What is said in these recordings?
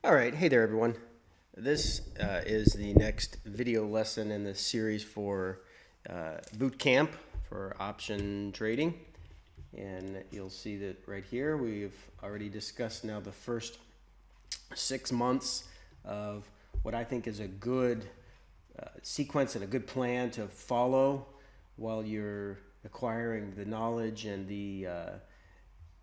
All right, hey there everyone. This is the next video lesson in the series for boot camp for option trading. And you'll see that right here we've already discussed now the first 6 months of what I think is a good sequence and a good plan to follow while you're acquiring the knowledge and the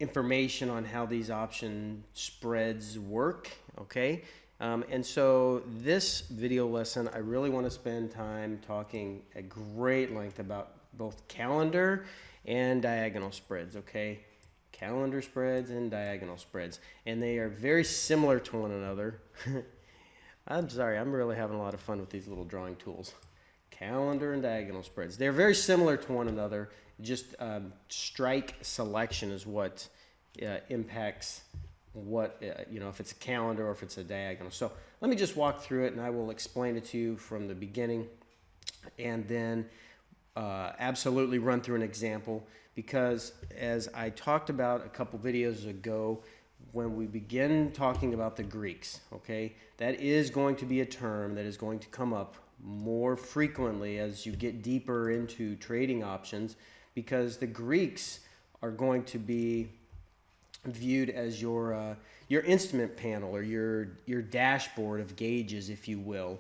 information on how these option spreads work, okay? And so this video lesson, I really want to spend time talking at great length about both calendar and diagonal spreads, okay? Calendar spreads and diagonal spreads. And they are very similar to one another. I'm sorry, I'm really having a lot of fun with these little drawing tools. Calendar and diagonal spreads. They're very similar to one another. Just strike selection is what impacts what, if it's a calendar or if it's a diagonal. So let me just walk through it and I will explain it to you from the beginning and then absolutely run through an example, because as I talked about a couple videos ago, when we begin talking about the Greeks, okay, that is going to be a term that is going to come up more frequently as you get deeper into trading options, because the Greeks are going to be viewed as your instrument panel or your dashboard of gauges, if you will.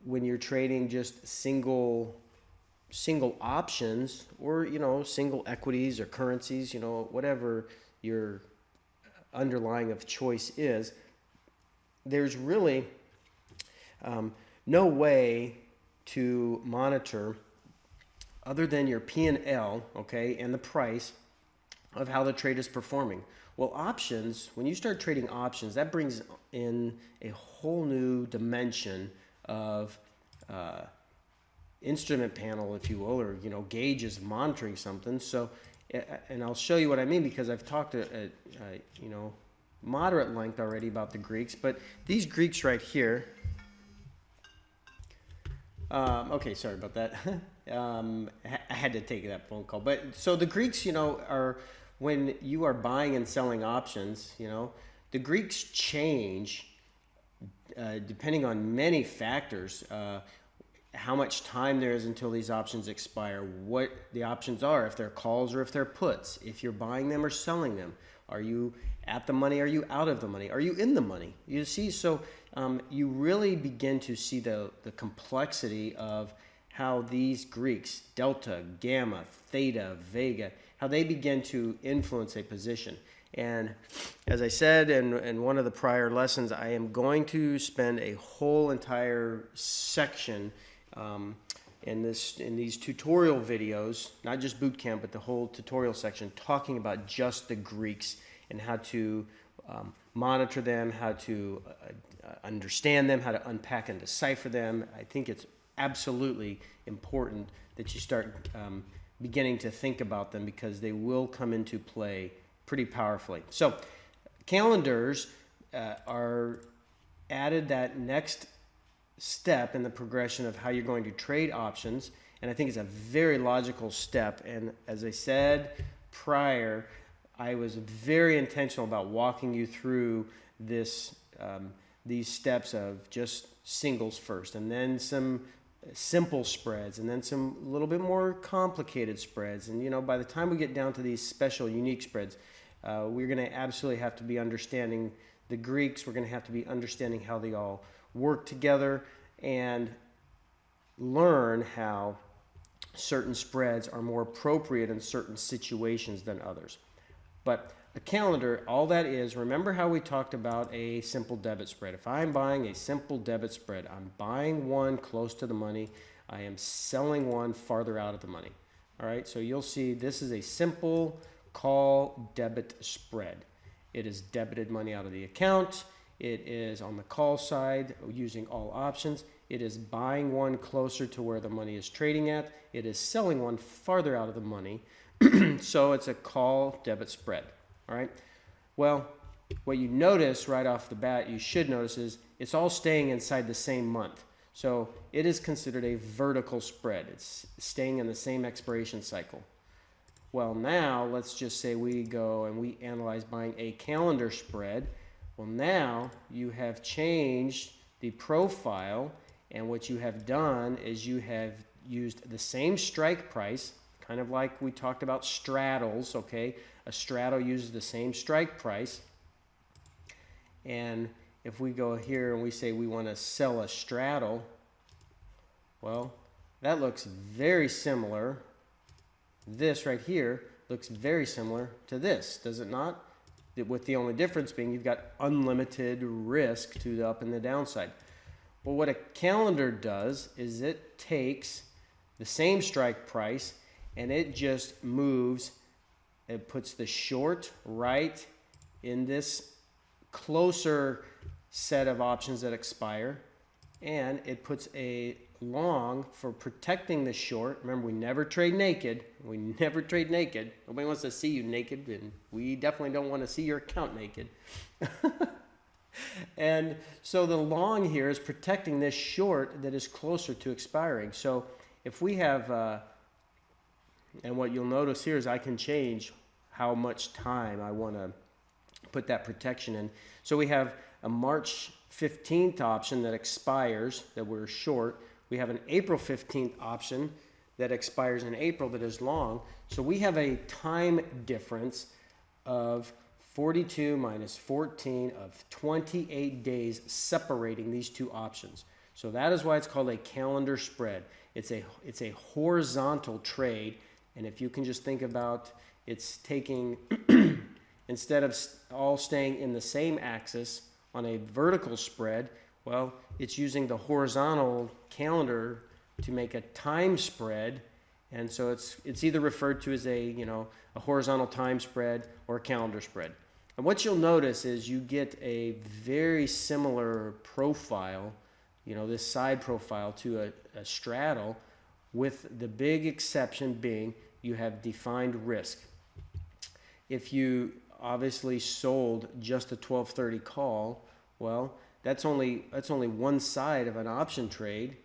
When you're trading just single options, or single equities or currencies, whatever your underlying of choice is, there's really no way to monitor other than your P&L, okay, and the price of how the trade is performing. Well, options, when you start trading options, that brings in a whole new dimension of instrument panel, if you will, or gauges monitoring something. So, and I'll show you what I mean, because I've talked at moderate length already about the Greeks, but these Greeks right here. Okay, sorry about that. I had to take that phone call. But so the Greeks, are, when you are buying and selling options, the Greeks change depending on many factors. How much time there is until these options expire, what the options are, if they're calls or if they're puts, if you're buying them or selling them. Are you at the money? Are you out of the money? Are you in the money? You see, so you really begin to see the complexity of how these Greeks, delta, gamma, theta, vega, how they begin to influence a position. And as I said in one of the prior lessons, I am going to spend a whole entire section in these tutorial videos, not just boot camp, but the whole tutorial section, talking about just the Greeks and how to monitor them, how to understand them, how to unpack and decipher them. I think it's absolutely important that you start beginning to think about them, because they will come into play pretty powerfully. So calendars are added that next step in the progression of how you're going to trade options, and I think it's a very logical step. And as I said prior, I was very intentional about walking you through this these steps of just singles first, and then some simple spreads, and then some little bit more complicated spreads. And by the time we get down to these special unique spreads, we're going to absolutely have to be understanding the Greeks. We're going to have to be understanding how they all work together and learn how certain spreads are more appropriate in certain situations than others. But a calendar, all that is, remember how we talked about a simple debit spread. If I'm buying a simple debit spread, I'm buying one close to the money, I am selling one farther out of the money. All right, so you'll see this is a simple call debit spread. It is debited money out of the account. It is on the call side using all options. It is buying one closer to where the money is trading at. It is selling one farther out of the money. So it's a call debit spread. All right. Well, what you notice right off the bat, you should notice, is it's all staying inside the same month. So it is considered a vertical spread. It's staying in the same expiration cycle. Well, now let's just say we go and we analyze buying a calendar spread. Well, now you have changed the profile, and what you have done is you have used the same strike price, kind of like we talked about straddles, okay? A straddle uses the same strike price. And if we go here and we say we want to sell a straddle, well, that looks very similar. This right here looks very similar to this, does it not? With the only difference being you've got unlimited risk to the up and the downside. Well, what a calendar does is it takes the same strike price and it just moves, it puts the short right in this closer set of options that expire, and it puts a long for protecting the short. Remember, we never trade naked. We never trade naked. Nobody wants to see you naked, and we definitely don't want to see your account naked. And so the long here is protecting this short that is closer to expiring. So if we have, and what you'll notice here is I can change how much time I want to put that protection in. So we have a March 15th option that expires, that we're short. We have an April 15th option that expires in April that is long. So we have a time difference of 42 minus 14 of 28 days separating these two options. So that is why it's called a calendar spread. It's a horizontal trade, and if you can just think about, it's taking instead of all staying in the same axis on a vertical spread, well, it's using the horizontal calendar to make a time spread, and so it's either referred to as a horizontal time spread or a calendar spread. And what you'll notice is you get a very similar profile, this side profile to a straddle, with the big exception being you have defined risk. If you obviously sold just a 1230 call, well, that's only one side of an option trade.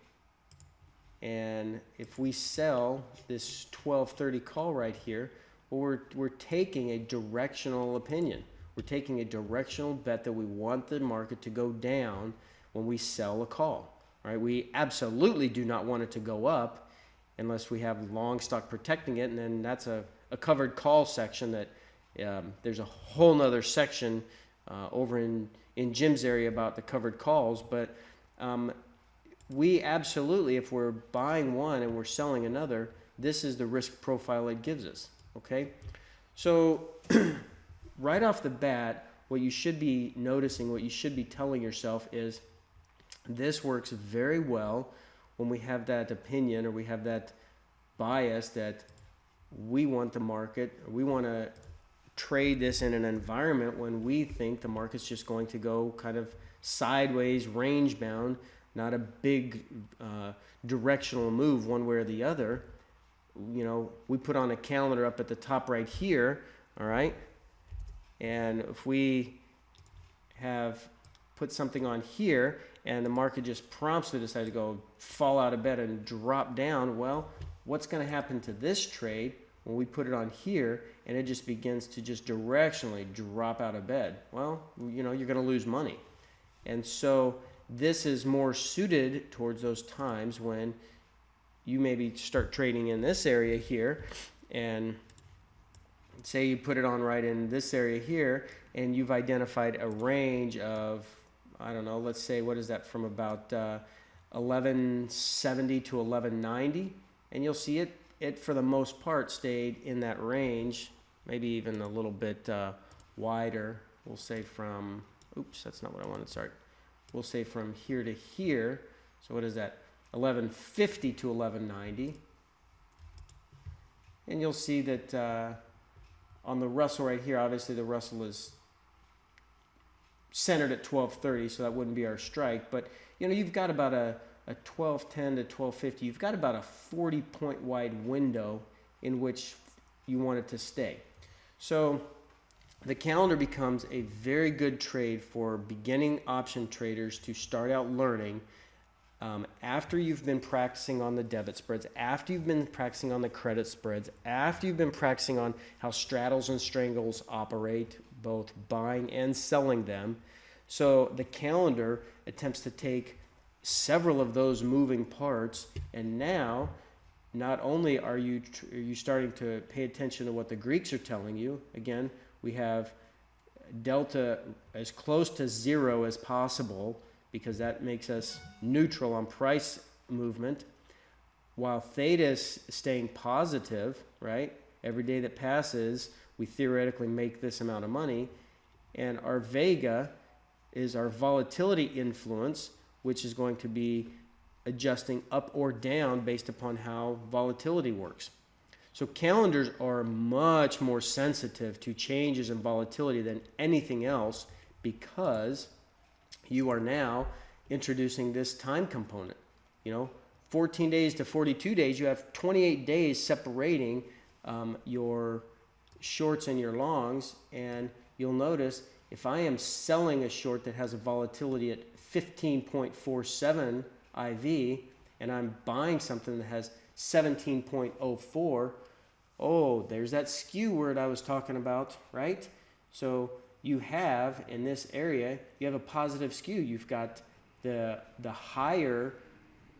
And if we sell this 1230 call right here, well, we're taking a directional opinion. We're taking a directional bet that we want the market to go down when we sell a call. Right? We absolutely do not want it to go up unless we have long stock protecting it, and then that's a covered call section that there's a whole nother section over in Jim's area about the covered calls. But we absolutely, if we're buying one and we're selling another, this is the risk profile it gives us. Okay, so right off the bat, what you should be noticing, what you should be telling yourself is this works very well when we have that opinion or we have that bias that we want the market, or we want to trade this in an environment when we think the market's just going to go kind of sideways, range bound, not a big directional move one way or the other. We put on a calendar up at the top right here, all right? And if we have put something on here and the market just promptly decides to go fall out of bed and drop down, well, what's going to happen to this trade when we put it on here and it just begins to just directionally drop out of bed? Well, you're going to lose money. And so this is more suited towards those times when you maybe start trading in this area here, and say you put it on right in this area here, and you've identified a range of, I don't know, let's say, what is that, from about 1170 to 1190, and you'll see it for the most part stayed in that range, maybe even a little bit wider. We'll say from, oops, that's not what I wanted, sorry. We'll say from here to here. So what is that? 1150 to 1190. And you'll see that on the Russell right here, obviously the Russell is centered at 1230, so that wouldn't be our strike. But you've got about a 1210 to 1250. You've got about a 40-point wide window in which you want it to stay. So the calendar becomes a very good trade for beginning option traders to start out learning. After you've been practicing on the debit spreads, after you've been practicing on the credit spreads, after you've been practicing on how straddles and strangles operate, both buying and selling them, So the calendar attempts to take several of those moving parts, and now not only are you starting to pay attention to what the Greeks are telling you. Again, we have delta as close to zero as possible because that makes us neutral on price movement, while theta is staying positive, right? Every day that passes, we theoretically make this amount of money. And our vega is our volatility influence, which is going to be adjusting up or down based upon how volatility works. So calendars are much more sensitive to changes in volatility than anything else because you are now introducing this time component. 14 days to 42 days, you have 28 days separating your shorts and your longs, and you'll notice if I am selling a short that has a volatility at 15.47 IV and I'm buying something that has 17.04, oh, there's that skew word I was talking about, right? So you have in this area, you have a positive skew. You've got the higher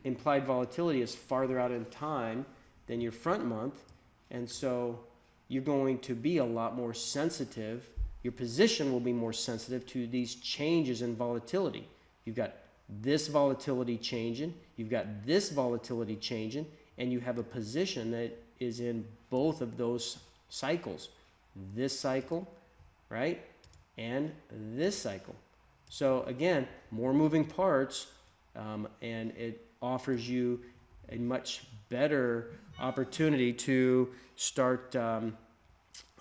implied volatility is farther out in time than your front month, and so you're going to be a lot more sensitive. Your position will be more sensitive to these changes in volatility. You've got this volatility changing, you've got this volatility changing, and you have a position that is in both of those cycles. This cycle, right? And this cycle. So again, more moving parts, and it offers you a much better opportunity to start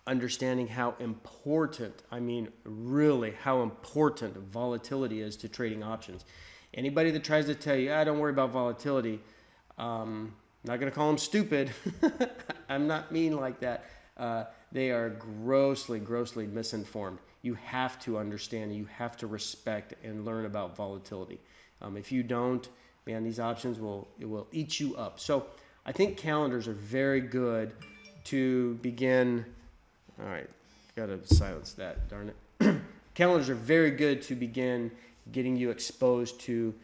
understanding how important, really how important volatility is to trading options. Anybody that tries to tell you, don't worry about volatility, not going to call them stupid. I'm not mean like that. They are grossly misinformed. You have to understand, you have to respect and learn about volatility. If you don't, man, these options will eat you up. So I think calendars are very good to begin. All right, got to silence that, darn it. Calendars are very good to begin getting you exposed to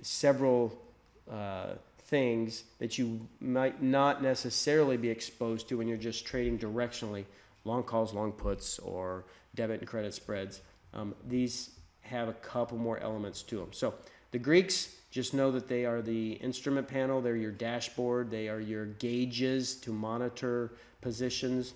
several things that you might not necessarily be exposed to when you're just trading directionally, long calls, long puts, or debit and credit spreads. These have a couple more elements to them. So the Greeks, just know that they are the instrument panel, they're your dashboard, they are your gauges to monitor positions.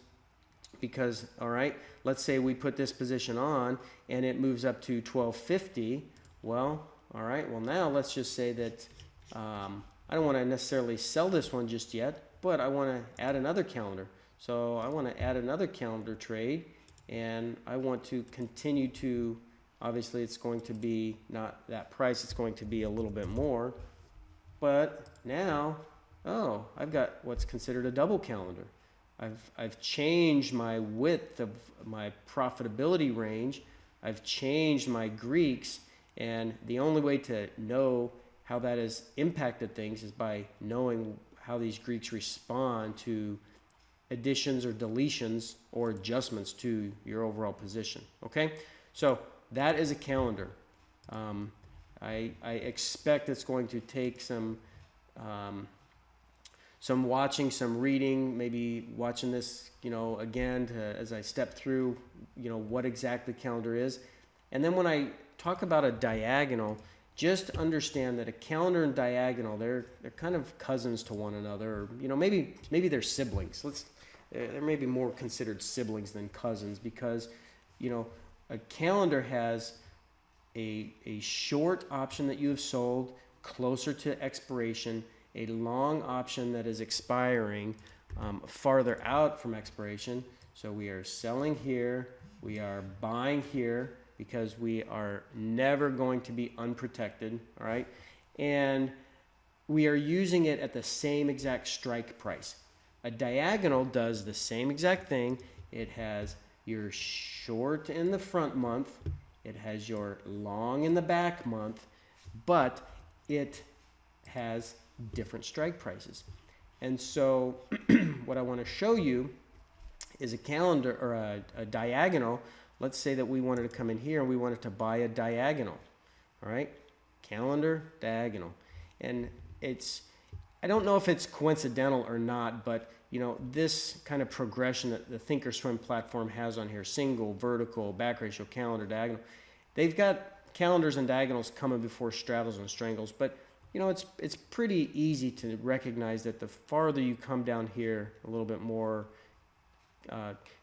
Because, all right, let's say we put this position on and it moves up to 1250. Well, all right, well now let's just say that I don't want to necessarily sell this one just yet, but I want to add another calendar. So I want to add another calendar trade, and I want to continue to, obviously it's going to be not that price, it's going to be a little bit more. But now, oh, I've got what's considered a double calendar. I've changed my width of my profitability range. I've changed my Greeks, and the only way to know how that has impacted things is by knowing how these Greeks respond to additions or deletions or adjustments to your overall position. Okay, so that is a calendar. I expect it's going to take some watching, some reading, maybe watching this, again as I step through, what exactly calendar is. And then when I talk about a diagonal, just understand that a calendar and diagonal, they're kind of cousins to one another. Or, maybe they're siblings. They're maybe more considered siblings than cousins because, a calendar has a short option that you have sold closer to expiration, a long option that is expiring farther out from expiration. So we are selling here, we are buying here because we are never going to be unprotected, all right? And we are using it at the same exact strike price. A diagonal does the same exact thing. It has your short in the front month, it has your long in the back month, but it has different strike prices. And so what I want to show you is a calendar or a diagonal let's say that we wanted to come in here and we wanted to buy a diagonal, all right? Calendar, diagonal. And I don't know if it's coincidental or not, but this kind of progression that the Thinkorswim platform has on here, single, vertical, back ratio, calendar, diagonal, they've got calendars and diagonals coming before straddles and strangles, but it's pretty easy to recognize that the farther you come down here, a little bit more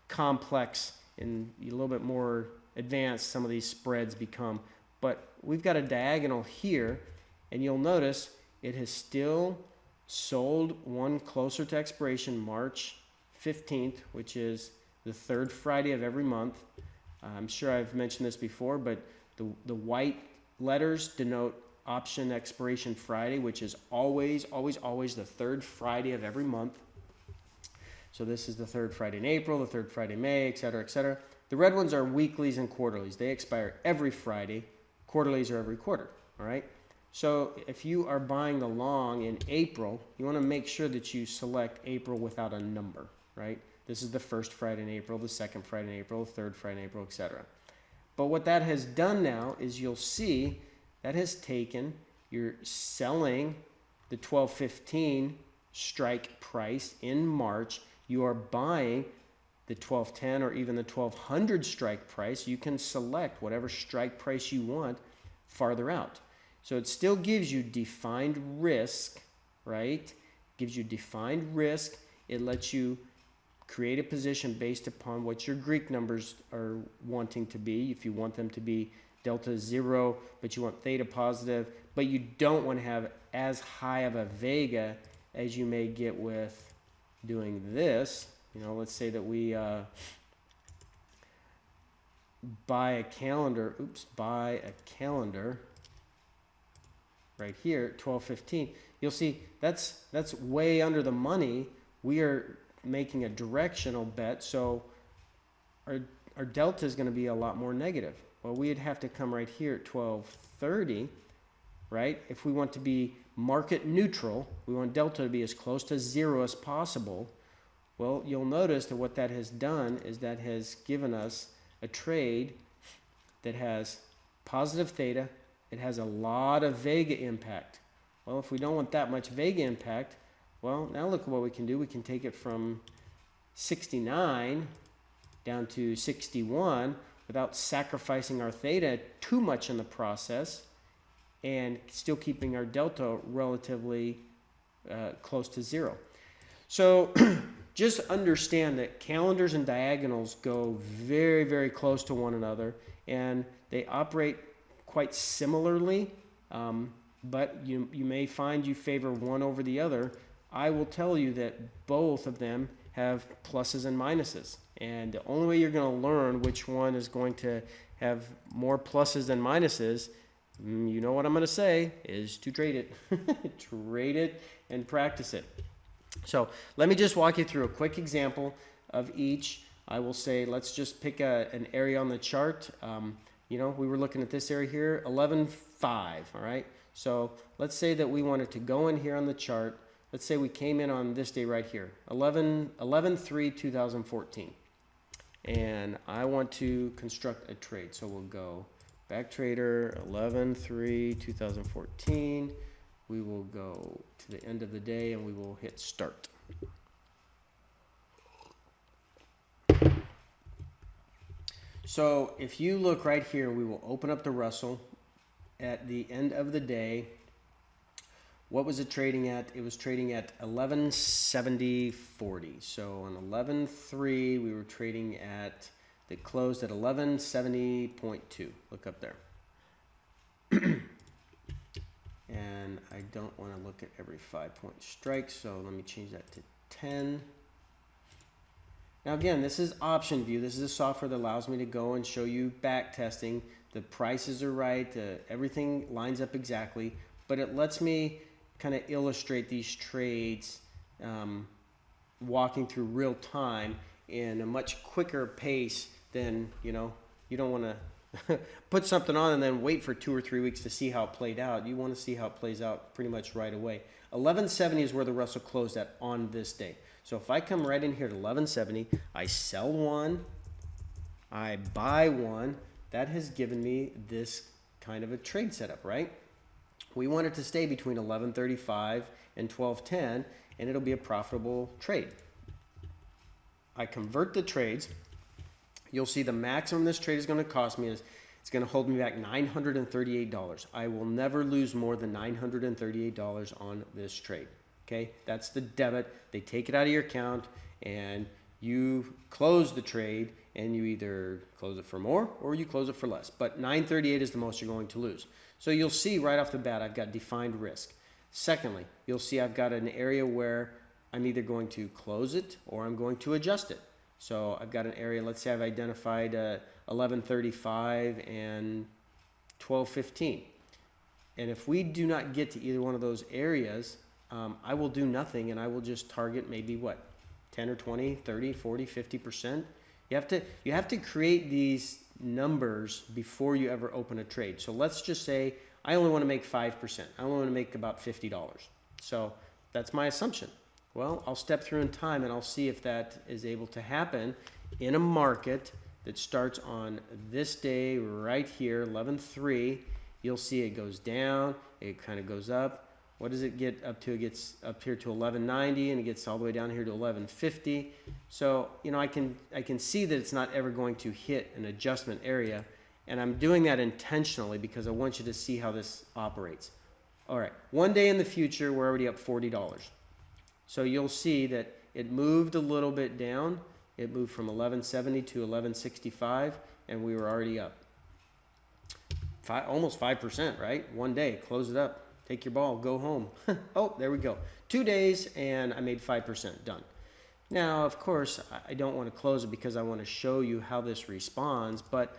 complex and a little bit more advanced some of these spreads become. But we've got a diagonal here, and you'll notice it has still sold one closer to expiration, March 15th, which is the third Friday of every month. I'm sure I've mentioned this before, but the white letters denote option expiration Friday, which is always, always, always the third Friday of every month. So this is the third Friday in April, the third Friday in May, et cetera, et cetera. The red ones are weeklies and quarterlies. They expire every Friday. Quarterlies are every quarter, all right? So if you are buying the long in April, you want to make sure that you select April without a number, right? This is the first Friday in April, the second Friday in April, the third Friday in April, et cetera. But what that has done now is you'll see that has taken, you're selling the 12.15 strike price in March. You are buying the 12.10 or even the 1200 strike price. You can select whatever strike price you want farther out. So it still gives you defined risk, right? Gives you defined risk. It lets you create a position based upon what your Greek numbers are wanting to be. If you want them to be delta 0, but you want theta positive, but you don't want to have as high of a vega as you may get with doing this. Let's say that we buy a calendar right here, 12.15. You'll see that's way under the money. We are making a directional bet, so our delta is going to be a lot more negative. Well, we'd have to come right here at 12.30, right? If we want to be market neutral, we want delta to be as close to 0 as possible. Well, you'll notice that what that has done is that has given us a trade that has positive theta. It has a lot of vega impact. Well, if we don't want that much vega impact, well, now look at what we can do. We can take it from 69 down to 61 without sacrificing our theta too much in the process and still keeping our delta relatively close to 0. So just understand that calendars and diagonals go very, very close to one another, and they operate quite similarly, but you may find you favor one over the other. I will tell you that both of them have pluses and minuses, and the only way you're going to learn which one is going to have more pluses than minuses, you know what I'm going to say, is to trade it. Trade it and practice it. So let me just walk you through a quick example of each. I will say, let's just pick an area on the chart. We were looking at this area here, 11.5, all right? So let's say that we wanted to go in here on the chart. Let's say we came in on this day right here, 11/3/2014. And I want to construct a trade. So we'll go back trader, 11/3/2014. We will go to the end of the day and we will hit start. So if you look right here, we will open up the Russell at the end of the day. What was it trading at? It was trading at 1170.40. So on 11/3, we were trading at, it closed at 1170.2. Look up there. And I don't want to look at every 5-point strike, so let me change that to 10. Now again, this is Option View. This is a software that allows me to go and show you back testing. The prices are right, everything lines up exactly, but it lets me kind of illustrate these trades walking through real time in a much quicker pace than, you don't want to put something on and then wait for 2 or 3 weeks to see how it played out. You want to see how it plays out pretty much right away. 1170 is where the Russell closed at on this day. So if I come right in here to 1170, I sell one, I buy one, that has given me this kind of a trade setup, right? We want it to stay between 11.35 and 12.10, and it'll be a profitable trade. I convert the trades. You'll see the maximum this trade is going to cost me is it's going to hold me back $938. I will never lose more than $938 on this trade. Okay, that's the debit. They take it out of your account and you close the trade, and you either close it for more or you close it for less. But $938 is the most you're going to lose. So you'll see right off the bat, I've got defined risk. Secondly, you'll see I've got an area where I'm either going to close it or I'm going to adjust it. So I've got an area, let's say I've identified 11.35 and 12.15. And if we do not get to either one of those areas, I will do nothing, and I will just target maybe what, 10 or 20, 30, 40, 50%. You have to create these numbers before you ever open a trade. So let's just say I only want to make 5%. I only want to make about $50. So that's my assumption. Well, I'll step through in time and I'll see if that is able to happen in a market that starts on this day right here, 11.3. You'll see it goes down, it kind of goes up. What does it get up to? It gets up here to 11.90, and it gets all the way down here to 11.50. So, you know, I can see that it's not ever going to hit an adjustment area, and I'm doing that intentionally because I want you to see how this operates. All right, one day in the future, we're already up $40. So you'll see that it moved a little bit down. It moved from 11.70 to 11.65, and we were already up. Almost 5%, right? One day, close it up. Take your ball, go home. Oh, there we go. 2 days, and I made 5%, done. Now, of course, I don't want to close it because I want to show you how this responds, but,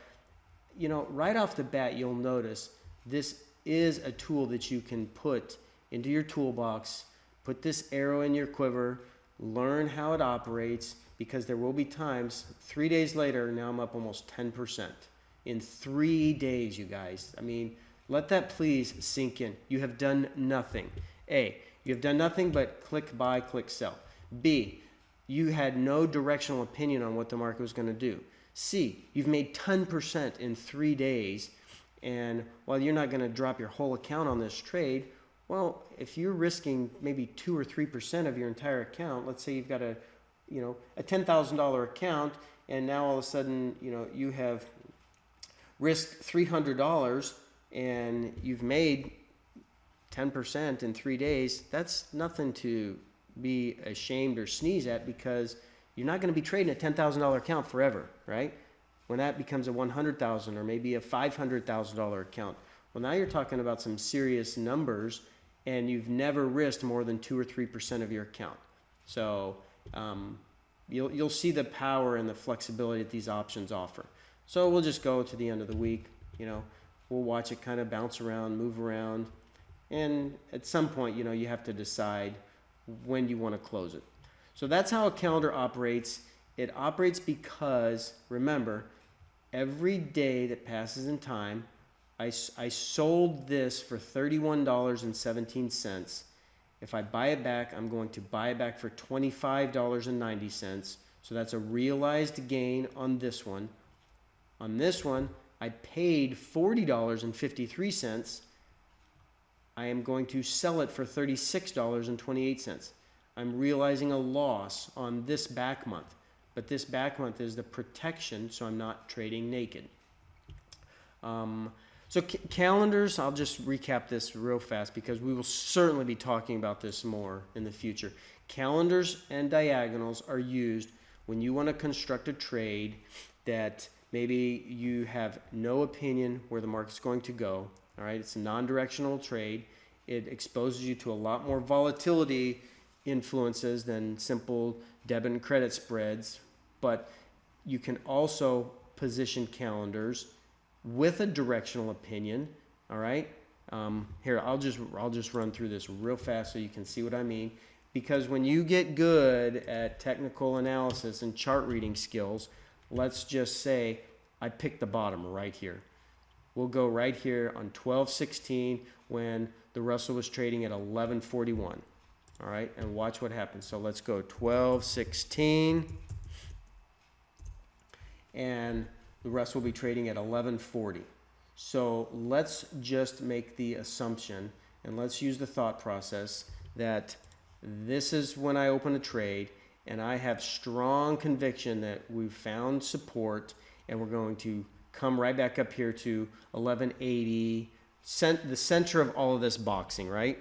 you know, right off the bat, you'll notice this is a tool that you can put into your toolbox, put this arrow in your quiver, learn how it operates, because there will be times, 3 days later, now I'm up almost 10%. In 3 days, you guys. I mean, let that please sink in. You have done nothing. A, you have done nothing but click buy, click sell. B, you had no directional opinion on what the market was going to do. C, you've made 10% in 3 days, and while you're not going to drop your whole account on this trade, well, if you're risking maybe 2 or 3% of your entire account, let's say you've got a $10,000 account, and now all of a sudden, you have risked $300 and you've made 10% in 3 days. That's nothing to be ashamed or sneeze at, because you're not going to be trading a $10,000 account forever, right? When that becomes a $100,000 or maybe a $500,000 account, well, now you're talking about some serious numbers, and you've never risked more than 2 or 3% of your account. So you'll see the power and the flexibility that these options offer. So we'll just go to the end of the week. We'll watch it kind of bounce around, move around, and at some point, you have to decide when you want to close it. So that's how a calendar operates. It operates because, remember, every day that passes in time, I sold this for $31.17. If I buy it back, I'm going to buy it back for $25.90. So that's a realized gain on this one. On this one, I paid $40.53. I am going to sell it for $36.28. I'm realizing a loss on this back month, but this back month is the protection, so I'm not trading naked. So calendars, I'll just recap this real fast because we will certainly be talking about this more in the future. Calendars and diagonals are used when you want to construct a trade that maybe you have no opinion where the market's going to go. All right, it's a non-directional trade. It exposes you to a lot more volatility influences than simple debit and credit spreads, but you can also position calendars with a directional opinion. All right, here I'll just run through this real fast so you can see what I mean. Because when you get good at technical analysis and chart reading skills, let's just say I picked the bottom right here. We'll go right here on 12/16 when the Russell was trading at 11.41. All right, and watch what happens. So let's go 12/16, and The rest will be trading at 1140. So let's just make the assumption, and let's use the thought process that this is when I open a trade, and I have strong conviction that we've found support, and we're going to come right back up here to 1180, the center of all of this boxing, right?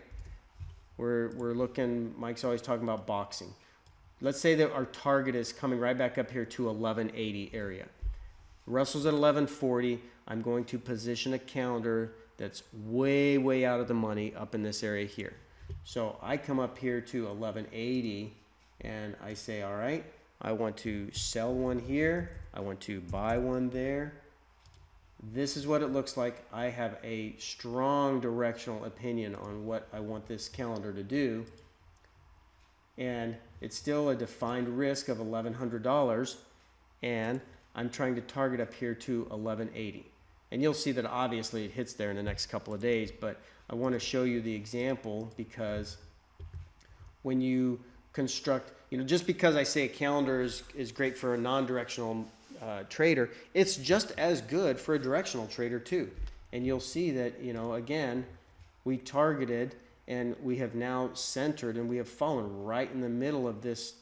We're looking, Mike's always talking about boxing. Let's say that our target is coming right back up here to 1180 area. Russell's at 1140. I'm going to position a calendar that's way, way out of the money up in this area here. So I come up here to 1180 and I say, all right, I want to sell one here. I want to buy one there. This is what it looks like. I have a strong directional opinion on what I want this calendar to do. And it's still a defined risk of $1,100. And I'm trying to target up here to 1180. And you'll see that obviously it hits there in the next couple of days, but I want to show you the example because when you construct, just because I say a calendar is great for a non-directional trader, it's just as good for a directional trader too. And you'll see that, again, we targeted and we have now centered and we have fallen right in the middle of this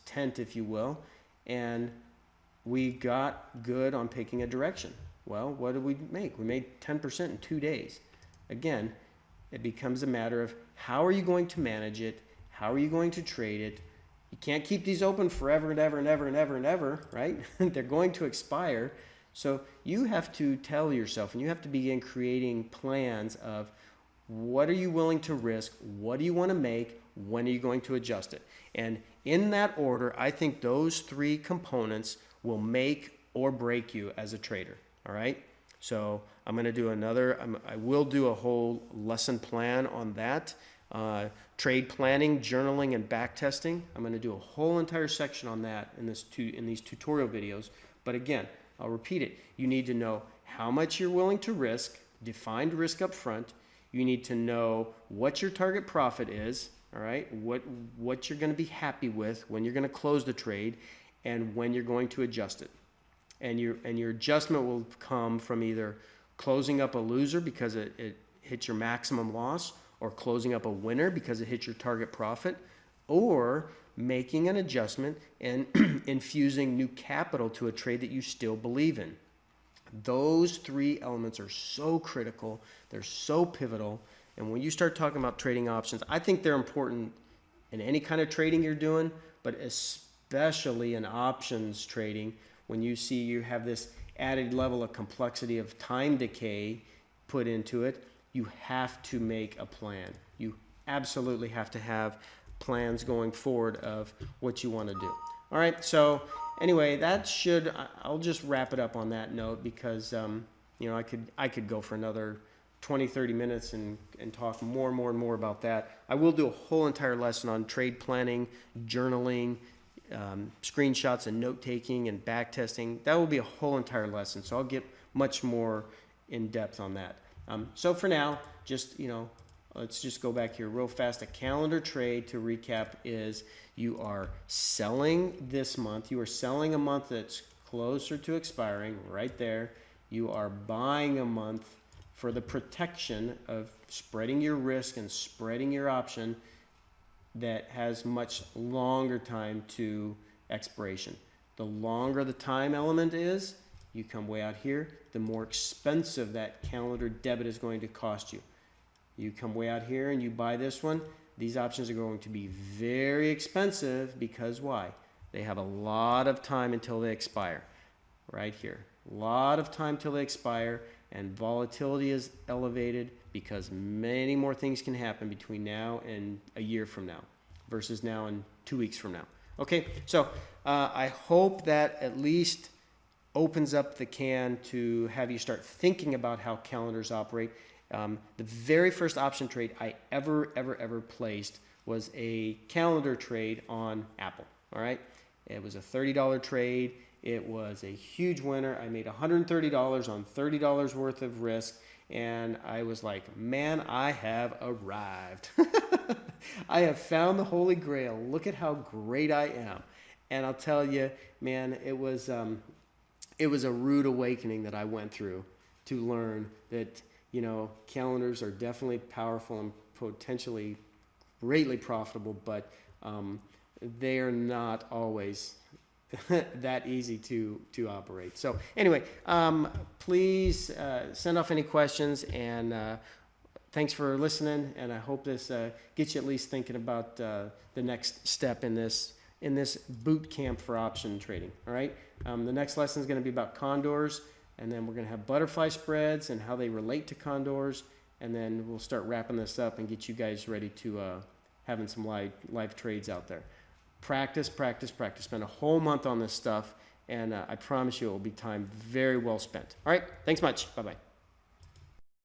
tent, if you will, and we got good on picking a direction. Well, what did we make? We made 10% in 2 days. Again, it becomes a matter of how are you going to manage it? How are you going to trade it? You can't keep these open forever and ever and ever and ever and ever, right? They're going to expire. So you have to tell yourself, and you have to begin creating plans of what are you willing to risk? What do you want to make? When are you going to adjust it? And in that order, I think those three components will make or break you as a trader. All right. So I'm going to do I will do a whole lesson plan on that. Trade planning, journaling, and back testing. I'm going to do a whole entire section on that in these tutorial videos. But again, I'll repeat it. You need to know how much you're willing to risk, defined risk up front. You need to know what your target profit is. All right. What you're going to be happy with when you're going to close the trade and when you're going to adjust it. And your adjustment will come from either closing up a loser because it hits your maximum loss, or closing up a winner because it hits your target profit, or making an adjustment and infusing new capital to a trade that you still believe in. Those three elements are so critical. They're so pivotal. And when you start talking about trading options, I think they're important in any kind of trading you're doing, but especially in options trading, when you see you have this added level of complexity of time decay put into it, you have to make a plan. You absolutely have to have plans going forward of what you want to do. All right, so anyway, I'll just wrap it up on that note because, I could go for another 20, 30 minutes and talk more and more about that. I will do a whole entire lesson on trade planning, journaling, screenshots and note taking and back testing. That will be a whole entire lesson. So I'll get much more in depth on that. So for now, let's just go back here real fast. A calendar trade, to recap, is you are selling this month. You are selling a month that's closer to expiring right there. You are buying a month for the protection of spreading your risk and spreading your option that has much longer time to expiration. The longer the time element is, you come way out here, the more expensive that calendar debit is going to cost you. You come way out here and you buy this one, these options are going to be very expensive because why? They have a lot of time until they expire. Right here. A lot of time till they expire, and volatility is elevated because many more things can happen between now and a year from now versus now and 2 weeks from now. Okay, so I hope that at least opens up the can to have you start thinking about how calendars operate. The very first option trade I ever placed was a calendar trade on Apple. All right, it was a $30 trade. It was a huge winner. I made $130 on $30 worth of risk, and I was like, man, I have arrived. I have found the Holy Grail. Look at how great I am. And I'll tell you, man, it was it was a rude awakening that I went through to learn that, calendars are definitely powerful and potentially greatly profitable, but they are not always that easy to operate. So anyway, please send off any questions, and thanks for listening. And I hope this gets you at least thinking about the next step in this boot camp for option trading. All right. The next lesson is going to be about condors, and then we're going to have butterfly spreads and how they relate to condors, and then we'll start wrapping this up and get you guys ready to having some live trades out there. Practice. Spend a whole month on this stuff, and I promise you it will be time very well spent. All right. Thanks much. Bye-bye.